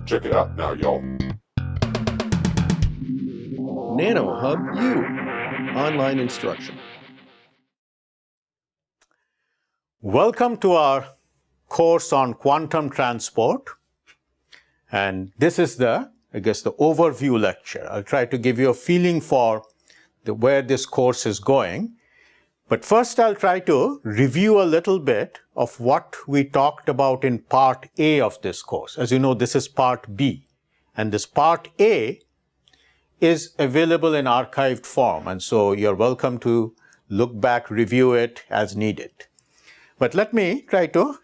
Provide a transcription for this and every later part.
Check it out now, y'all. NanoHub U, online instruction. Welcome to our course on quantum transport. And this is the overview lecture. I'll try to give you a feeling for where this course is going. But first I'll try to review a little bit of what we talked about in part A of this course. As you know, this is part B. And this part A is available in archived form. And so you're welcome to look back, review it as needed. But let me try to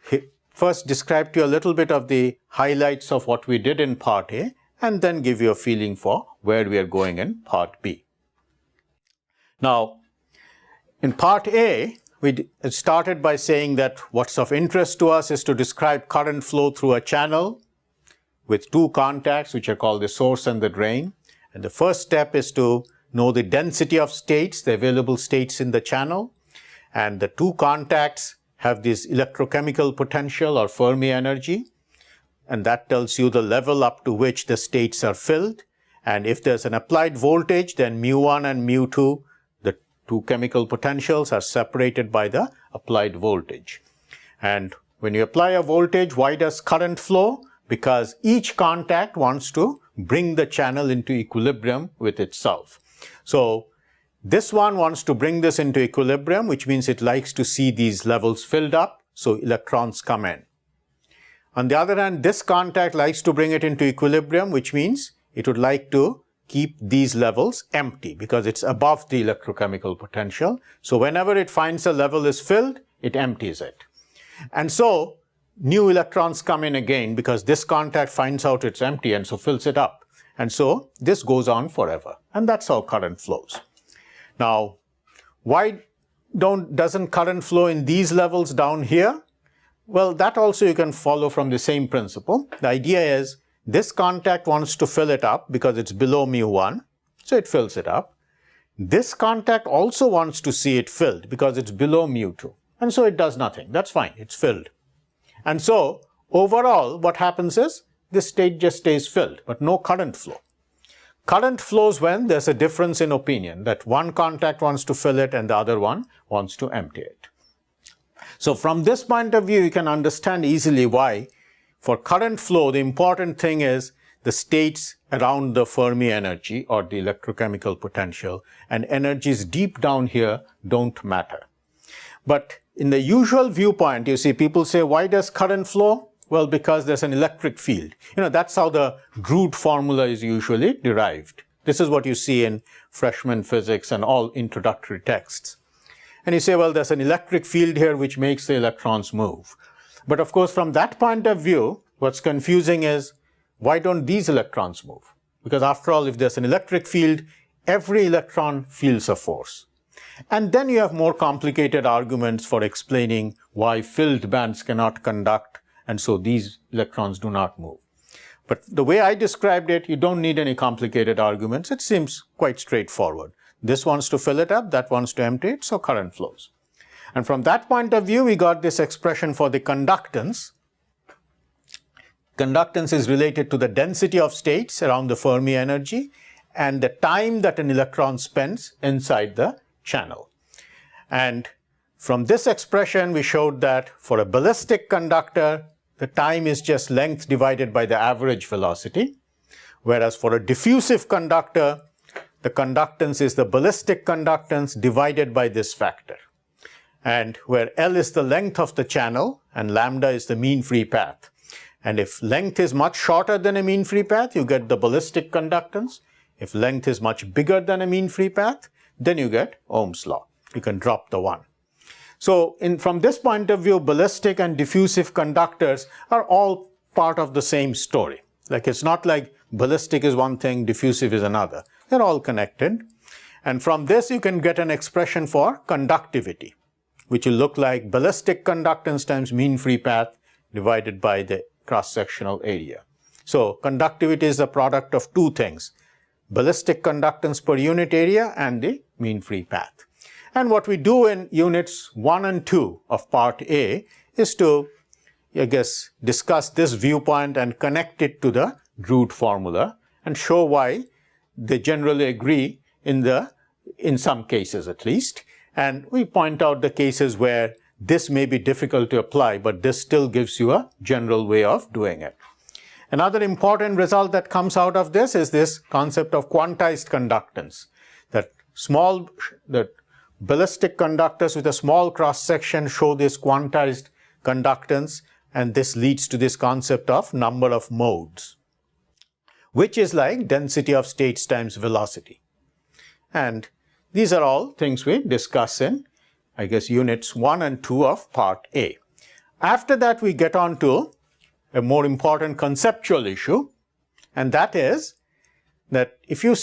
first describe to you a little bit of the highlights of what we did in part A, and then give you a feeling for where we are going in part B. Now, in part A, we started by saying that what's of interest to us is to describe current flow through a channel with two contacts, which are called the source and the drain. And the first step is to know the density of states, the available states in the channel. And the two contacts have this electrochemical potential or Fermi energy. And that tells you the level up to which the states are filled. And if there's an applied voltage, then mu1 and mu2, two chemical potentials, are separated by the applied voltage. And when you apply a voltage, why does current flow? Because each contact wants to bring the channel into equilibrium with itself. So this one wants to bring this into equilibrium, which means it likes to see these levels filled up, so electrons come in. On the other hand, this contact likes to bring it into equilibrium, which means it would like to keep these levels empty because it's above the electrochemical potential. So whenever it finds a level is filled, it empties it. And so new electrons come in again because this contact finds out it's empty and so fills it up. And so this goes on forever. And that's how current flows. Now, why doesn't current flow in these levels down here? Well, that also you can follow from the same principle. The idea is this contact wants to fill it up because it's below mu1, so it fills it up. This contact also wants to see it filled because it's below mu2, and so it does nothing. That's fine, it's filled. And so overall, what happens is this state just stays filled, but no current flow. Current flows when there's a difference in opinion, that one contact wants to fill it and the other one wants to empty it. So from this point of view, you can understand easily why for current flow, the important thing is the states around the Fermi energy or the electrochemical potential, and energies deep down here don't matter. But in the usual viewpoint, you see people say, why does current flow? Well, because there's an electric field. That's how the Groot formula is usually derived. This is what you see in freshman physics and all introductory texts. And you say, well, there's an electric field here which makes the electrons move. But of course, from that point of view, what's confusing is, why don't these electrons move? Because after all, if there's an electric field, every electron feels a force. And then you have more complicated arguments for explaining why filled bands cannot conduct, and so these electrons do not move. But the way I described it, you don't need any complicated arguments. It seems quite straightforward. This wants to fill it up, that wants to empty it, so current flows. And from that point of view, we got this expression for the conductance. Conductance is related to the density of states around the Fermi energy and the time that an electron spends inside the channel. And from this expression, we showed that for a ballistic conductor, the time is just length divided by the average velocity. Whereas for a diffusive conductor, the conductance is the ballistic conductance divided by this factor. And where L is the length of the channel and lambda is the mean free path. And if length is much shorter than a mean free path, you get the ballistic conductance. If length is much bigger than a mean free path, then you get Ohm's law. You can drop the 1. So from this point of view, ballistic and diffusive conductors are all part of the same story. Like it's not like ballistic is one thing, diffusive is another. They're all connected. And from this, you can get an expression for conductivity, which will look like ballistic conductance times mean free path divided by the cross-sectional area. So conductivity is the product of two things, ballistic conductance per unit area and the mean free path. And what we do in units 1 and 2 of part A is to, discuss this viewpoint and connect it to the root formula and show why they generally agree in some cases at least. And we point out the cases where this may be difficult to apply, but this still gives you a general way of doing it. Another important result that comes out of this is this concept of quantized conductance, that ballistic conductors with a small cross section show this quantized conductance, and this leads to this concept of number of modes, which is like density of states times velocity. And these are all things we discuss in, I guess, units 1 and 2 of part A. After that, we get on to a more important conceptual issue, and that is that if you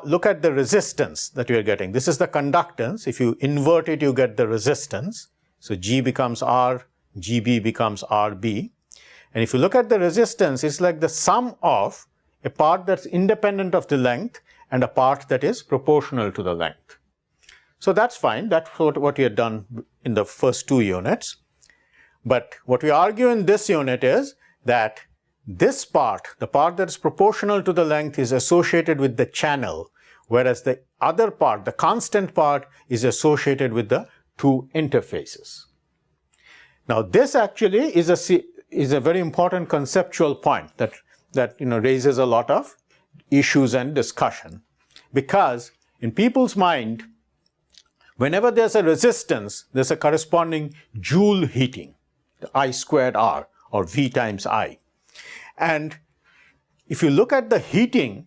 look at the resistance that you are getting, this is the conductance. If you invert it, you get the resistance. So G becomes R, GB becomes RB. And if you look at the resistance, it's like the sum of a part that's independent of the length and a part that is proportional to the length. So that's fine. That's what we had done in the first 2 units. But what we argue in this unit is that this part, the part that is proportional to the length, is associated with the channel, whereas the other part, the constant part, is associated with the 2 interfaces. Now, this actually is a very important conceptual point that raises a lot of issues and discussion, because in people's mind, whenever there's a resistance, there's a corresponding Joule heating, the I squared R or V times I. And if you look at the heating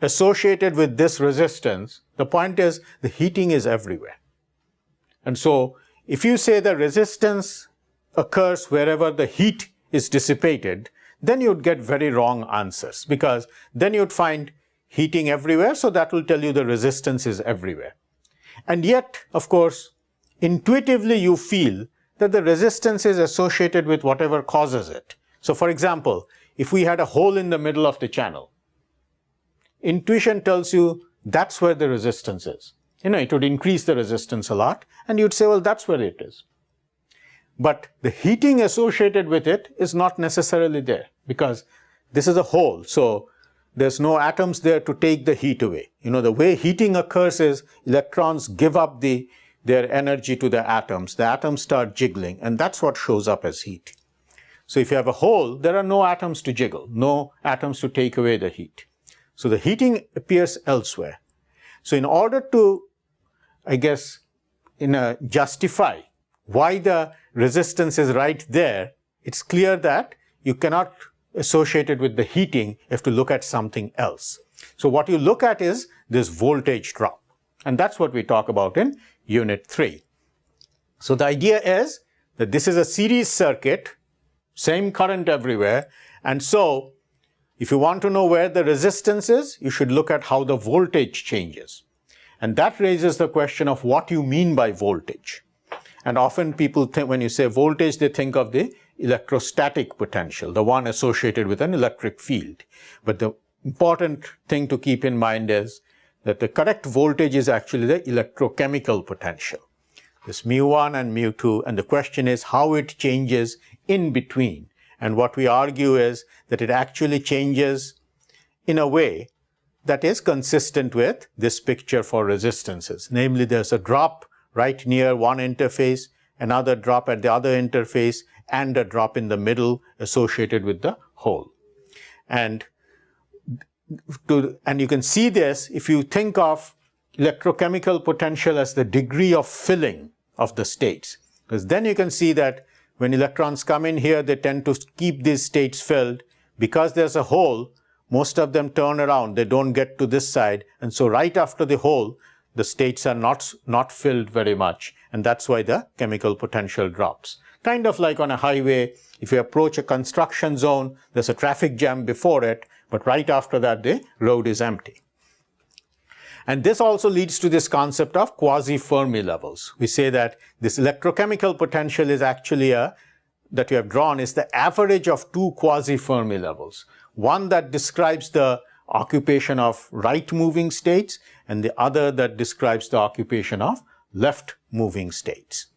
associated with this resistance, the point is the heating is everywhere. And so if you say the resistance occurs wherever the heat is dissipated, then you'd get very wrong answers, because then you'd find heating everywhere, so that will tell you the resistance is everywhere. And yet, of course, intuitively you feel that the resistance is associated with whatever causes it. So for example, if we had a hole in the middle of the channel, intuition tells you that's where the resistance is. It would increase the resistance a lot, and you'd say, well, that's where it is. But the heating associated with it is not necessarily there, because this is a hole, so there's no atoms there to take the heat away. The way heating occurs is electrons give up their energy to the atoms start jiggling, and that's what shows up as heat. So if you have a hole, there are no atoms to jiggle, no atoms to take away the heat. So the heating appears elsewhere. So in order to, I guess, justify why the resistance is right there, it's clear that you cannot associate it with the heating. You have to look at something else. So what you look at is this voltage drop. And that's what we talk about in Unit 3. So the idea is that this is a series circuit, same current everywhere. And so if you want to know where the resistance is, you should look at how the voltage changes. And that raises the question of what you mean by voltage. And often people think, when you say voltage, they think of the electrostatic potential, the one associated with an electric field. But the important thing to keep in mind is that the correct voltage is actually the electrochemical potential. This mu1 and mu2, and the question is how it changes in between. And what we argue is that it actually changes in a way that is consistent with this picture for resistances. Namely, there's a drop right near one interface, another drop at the other interface, and a drop in the middle associated with the hole. And you can see this if you think of electrochemical potential as the degree of filling of the states. Because then you can see that when electrons come in here, they tend to keep these states filled. Because there's a hole, most of them turn around, they don't get to this side. And so right after the hole, the states are not filled very much. And that's why the chemical potential drops. Kind of like on a highway, if you approach a construction zone, there's a traffic jam before it, but right after that, the road is empty. And this also leads to this concept of quasi-Fermi levels. We say that this electrochemical potential is actually that we have drawn is the average of two quasi-Fermi levels. One that describes the occupation of right-moving states, and the other that describes the occupation of left-moving states.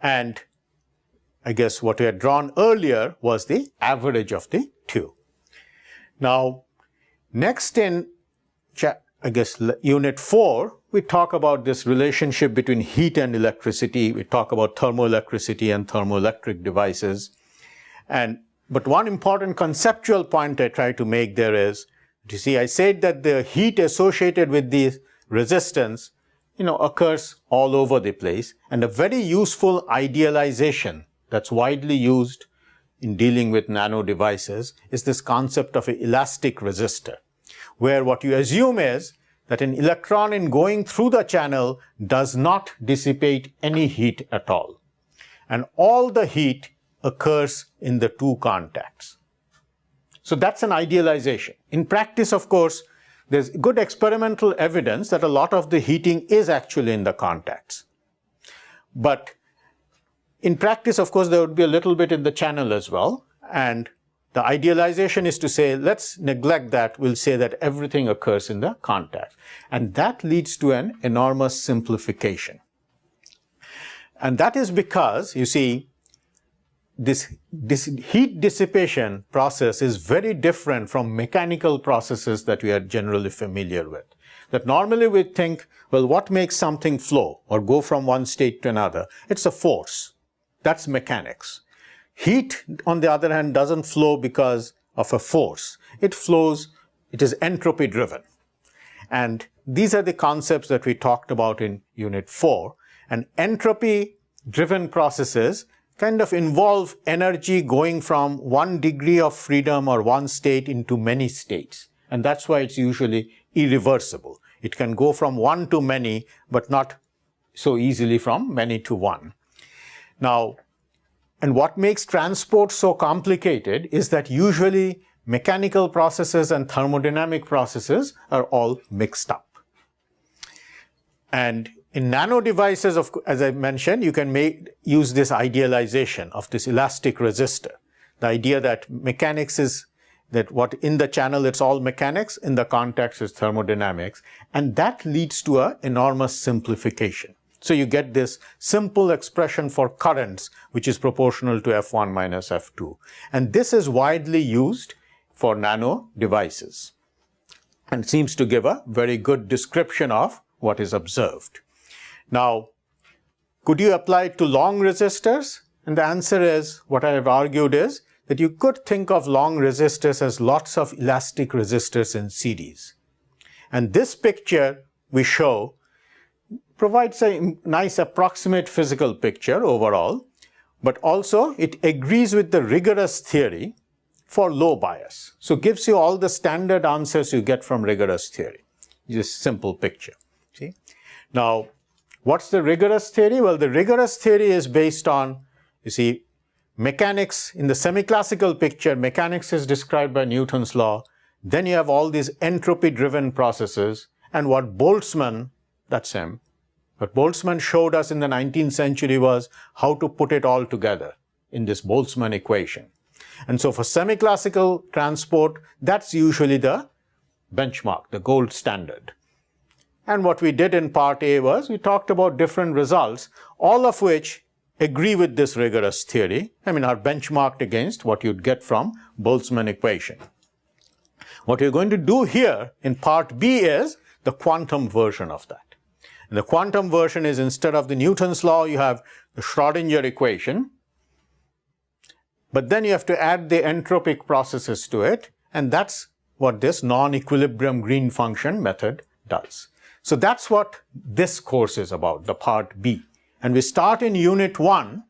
And I guess what we had drawn earlier was the average of the two. Now, next in, Unit 4, we talk about this relationship between heat and electricity. We talk about thermoelectricity and thermoelectric devices. But one important conceptual point I try to make there is, you see, I said that the heat associated with the resistance, occurs all over the place. And a very useful idealization that's widely used in dealing with nano devices is this concept of an elastic resistor, where what you assume is that an electron in going through the channel does not dissipate any heat at all. And all the heat occurs in the two contacts. So that's an idealization. In practice, of course, there's good experimental evidence that a lot of the heating is actually in the contacts. But in practice, of course, there would be a little bit in the channel as well. And the idealization is to say, let's neglect that. We'll say that everything occurs in the contact. And that leads to an enormous simplification. And that is because, you see, this heat dissipation process is very different from mechanical processes that we are generally familiar with. That normally we think, well, what makes something flow or go from one state to another? It's a force. That's mechanics. Heat, on the other hand, doesn't flow because of a force. It flows, it is entropy driven. And these are the concepts that we talked about in Unit 4. And entropy driven processes kind of involve energy going from one degree of freedom or one state into many states. And that's why it's usually irreversible. It can go from one to many, but not so easily from many to one. Now, and what makes transport so complicated is that usually mechanical processes and thermodynamic processes are all mixed up. And in nano devices, as I mentioned, you can use this idealization of this elastic resistor. The idea that mechanics is that what in the channel it's all mechanics, in the contacts is thermodynamics, and that leads to an enormous simplification. So you get this simple expression for currents, which is proportional to F1 minus F2. And this is widely used for nano devices and seems to give a very good description of what is observed. Now, could you apply it to long resistors? And the answer is, what I have argued is, that you could think of long resistors as lots of elastic resistors in series. And this picture we show provides a nice approximate physical picture overall, but also it agrees with the rigorous theory for low bias. So it gives you all the standard answers you get from rigorous theory. This simple picture. See? Now, what's the rigorous theory? Well, the rigorous theory is based on, you see, mechanics. In the semi-classical picture, mechanics is described by Newton's law. Then you have all these entropy-driven processes. And what Boltzmann, that's him, what Boltzmann showed us in the 19th century was how to put it all together in this Boltzmann equation. And so for semi-classical transport, that's usually the benchmark, the gold standard. And what we did in part A was we talked about different results, all of which agree with this rigorous theory, are benchmarked against what you'd get from Boltzmann equation. What we're going to do here in part B is the quantum version of that. And the quantum version is, instead of the Newton's law, you have the Schrödinger equation, but then you have to add the entropic processes to it, and that's what this non-equilibrium Green function method does. So that's what this course is about, the part B. And we start in Unit 1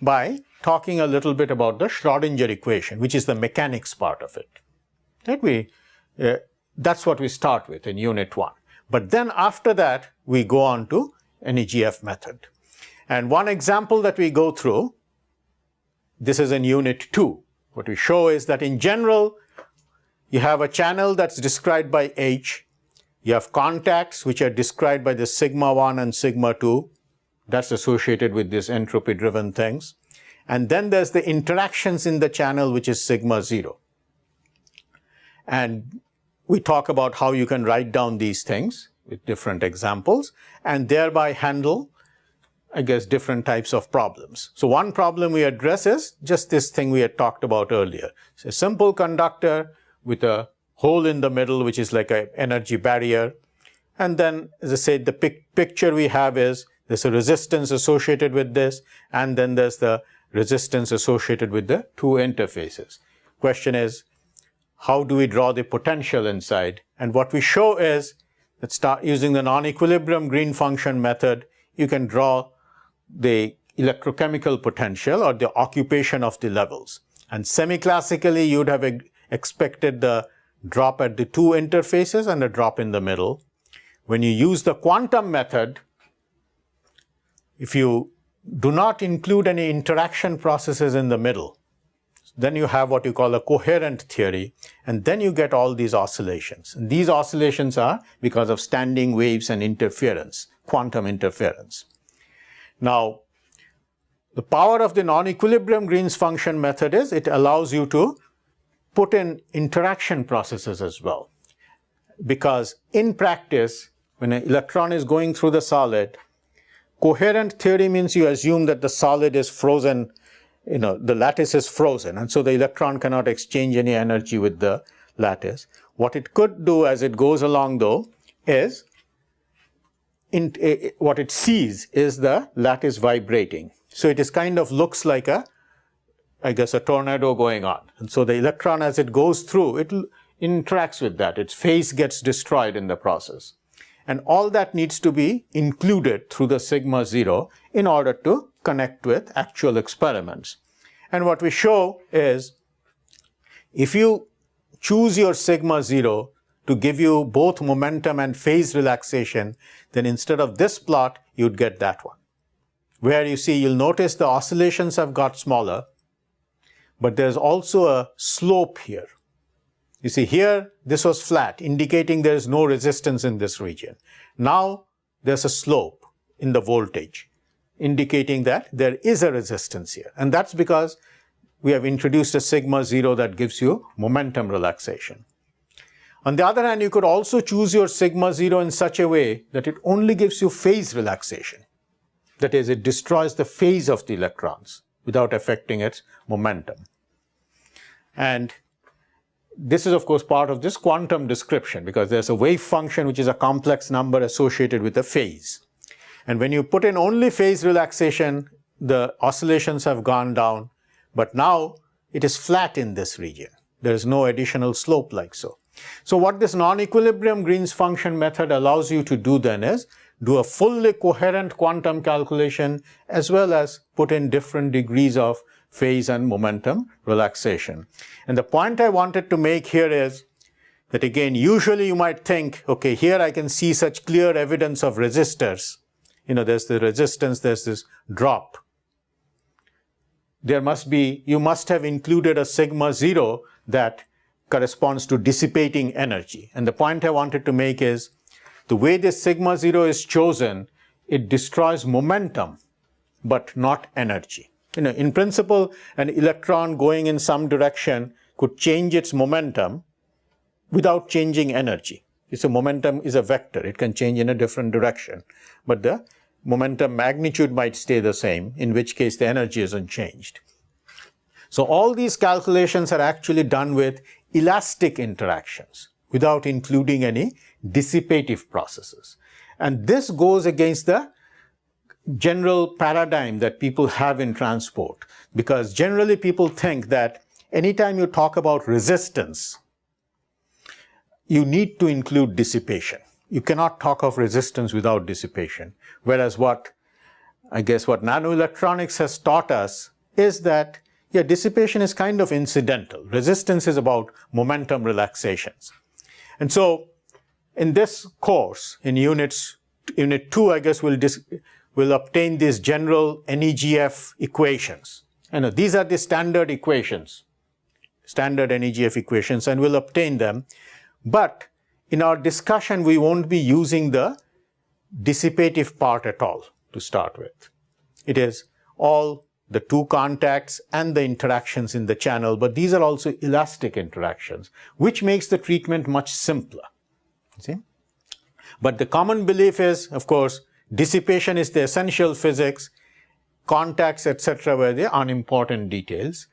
by talking a little bit about the Schrödinger equation, which is the mechanics part of it. That's what we start with in Unit 1. But then after that, we go on to an EGF method. And one example that we go through, this is in Unit 2. What we show is that in general, you have a channel that's described by H. You have contacts which are described by the sigma 1 and sigma 2. That's associated with these entropy-driven things. And then there's the interactions in the channel, which is sigma 0. And we talk about how you can write down these things with different examples and thereby handle, different types of problems. So one problem we address is just this thing we had talked about earlier. It's a simple conductor with a hole in the middle, which is like an energy barrier. And then, as I said, the picture we have is there's a resistance associated with this, and then there's the resistance associated with the two interfaces. Question is, how do we draw the potential inside? And what we show is that start using the non-equilibrium green function method, you can draw the electrochemical potential or the occupation of the levels. And semi-classically, you would have expected the drop at the two interfaces and a drop in the middle. When you use the quantum method, if you do not include any interaction processes in the middle, then you have what you call a coherent theory, and then you get all these oscillations. And these oscillations are because of standing waves and interference, quantum interference. Now, the power of the non-equilibrium Green's function method is it allows you to put in interaction processes as well. Because in practice, when an electron is going through the solid, coherent theory means you assume that the solid is frozen, the lattice is frozen, and so the electron cannot exchange any energy with the lattice. What it could do as it goes along, though, is what it sees is the lattice vibrating. So it is kind of looks like a tornado going on. And so the electron, as it goes through, it interacts with that. Its phase gets destroyed in the process. And all that needs to be included through the sigma 0 in order to connect with actual experiments. And what we show is, if you choose your sigma 0 to give you both momentum and phase relaxation, then instead of this plot, you'd get that one. Where you see, you'll notice the oscillations have got smaller, but there's also a slope here. You see here, this was flat, indicating there is no resistance in this region. Now, there's a slope in the voltage, indicating that there is a resistance here. And that's because we have introduced a sigma 0 that gives you momentum relaxation. On the other hand, you could also choose your sigma 0 in such a way that it only gives you phase relaxation. That is, it destroys the phase of the electrons without affecting its momentum. And this is, of course, part of this quantum description, because there's a wave function which is a complex number associated with a phase. And when you put in only phase relaxation, the oscillations have gone down, but now it is flat in this region. There is no additional slope like so. So what this non-equilibrium Green's function method allows you to do then is do a fully coherent quantum calculation as well as put in different degrees of phase and momentum relaxation. And the point I wanted to make here is that, again, usually you might think, okay, here I can see such clear evidence of resistors. There's the resistance, there's this drop. You must have included a sigma 0 that corresponds to dissipating energy. And the point I wanted to make is, the way this sigma 0 is chosen, it destroys momentum, but not energy. In principle, an electron going in some direction could change its momentum without changing energy. Momentum is a vector. It can change in a different direction. But the momentum magnitude might stay the same, in which case the energy isn't changed. So all these calculations are actually done with elastic interactions without including any dissipative processes. And this goes against the general paradigm that people have in transport, because generally people think that anytime you talk about resistance, you need to include dissipation. You cannot talk of resistance without dissipation. Whereas what nanoelectronics has taught us is that, dissipation is kind of incidental. Resistance is about momentum relaxations. And so in this course, in unit 2, I guess we'll obtain these general NEGF equations. These are the standard equations, standard NEGF equations, and we'll obtain them. But in our discussion, we won't be using the dissipative part at all to start with. It is all the two contacts and the interactions in the channel, but these are also elastic interactions, which makes the treatment much simpler. See? But the common belief is, of course, dissipation is the essential physics, contacts, etc. were the unimportant details.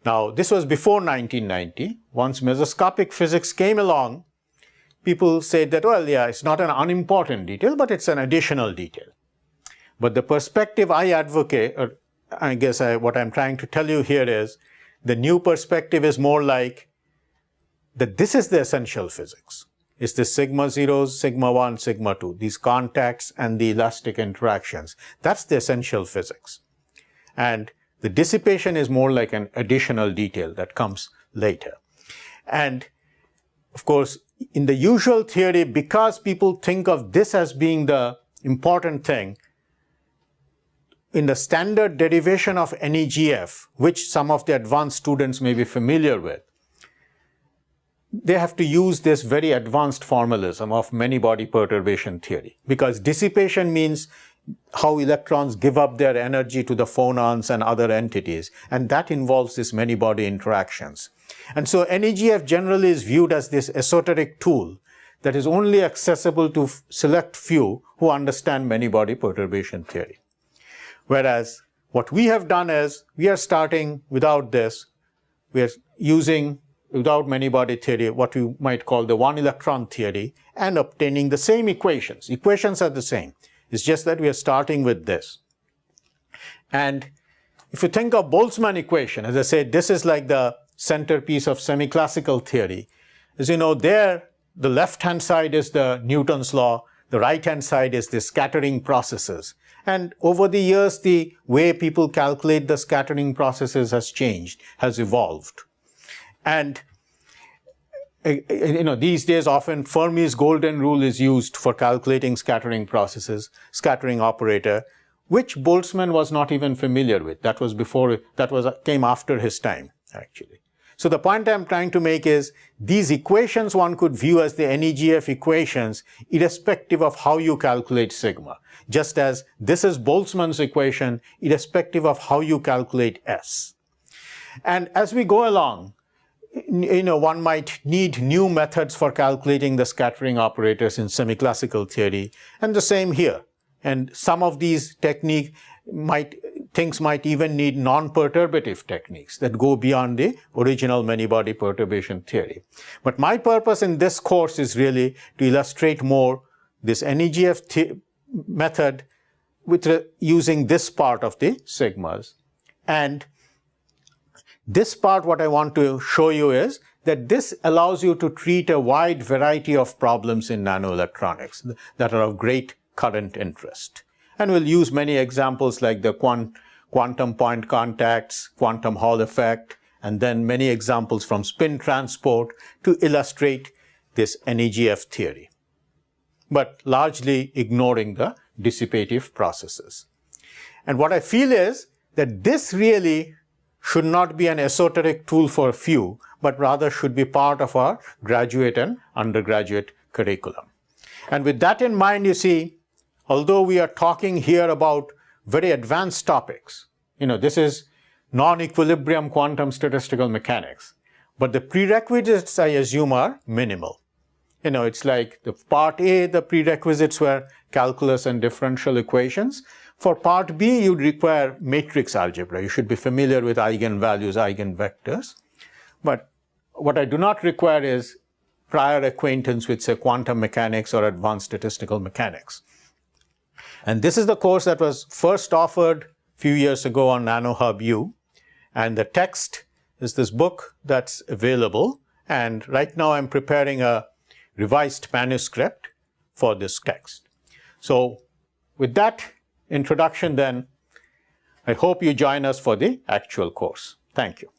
Now, this was before 1990. Once mesoscopic physics came along, people said that, well, yeah, it's not an unimportant detail, but it's an additional detail. But the perspective I advocate, or I guess what I'm trying to tell you here is, the new perspective is more like that this is the essential physics. It's the sigma zeros, sigma 1, sigma 2, these contacts and the elastic interactions. That's the essential physics. And the dissipation is more like an additional detail that comes later. And of course, in the usual theory, because people think of this as being the important thing, in the standard derivation of NEGF, which some of the advanced students may be familiar with, they have to use this very advanced formalism of many-body perturbation theory, because dissipation means how electrons give up their energy to the phonons and other entities, and that involves these many-body interactions. And so NEGF generally is viewed as this esoteric tool that is only accessible to select few who understand many-body perturbation theory. Whereas what we have done is, we are starting without this, we are using without many-body theory, what you might call the one-electron theory, and obtaining the same equations. Equations are the same. It's just that we are starting with this. And if you think of Boltzmann equation, as I said, this is like the centerpiece of semi-classical theory. As you know, there, the left-hand side is the Newton's law, the right-hand side is the scattering processes. And over the years, the way people calculate the scattering processes has changed, has evolved. And these days often Fermi's golden rule is used for calculating scattering processes, scattering operator, which Boltzmann was not even familiar with. That was came after his time, actually. So the point I'm trying to make is, these equations one could view as the NEGF equations, irrespective of how you calculate sigma. Just as this is Boltzmann's equation, irrespective of how you calculate S. And as we go along, one might need new methods for calculating the scattering operators in semi-classical theory, and the same here. And some of these things might even need non-perturbative techniques that go beyond the original many-body perturbation theory. But my purpose in this course is really to illustrate more this NEGF method with using this part of the sigmas. And this part, what I want to show you is that this allows you to treat a wide variety of problems in nanoelectronics that are of great current interest. And we'll use many examples like the quantum point contacts, quantum Hall effect, and then many examples from spin transport to illustrate this NEGF theory, but largely ignoring the dissipative processes. And what I feel is that this really should not be an esoteric tool for a few, but rather should be part of our graduate and undergraduate curriculum. And with that in mind, you see, although we are talking here about very advanced topics, this is non-equilibrium quantum statistical mechanics, but the prerequisites, I assume, are minimal. It's like the part A, the prerequisites were calculus and differential equations. For part B, you'd require matrix algebra. You should be familiar with eigenvalues, eigenvectors. But what I do not require is prior acquaintance with, say, quantum mechanics or advanced statistical mechanics. And this is the course that was first offered a few years ago on NanoHub U. And the text is this book that's available. And right now I'm preparing a revised manuscript for this text. So with that introduction then, I hope you join us for the actual course. Thank you.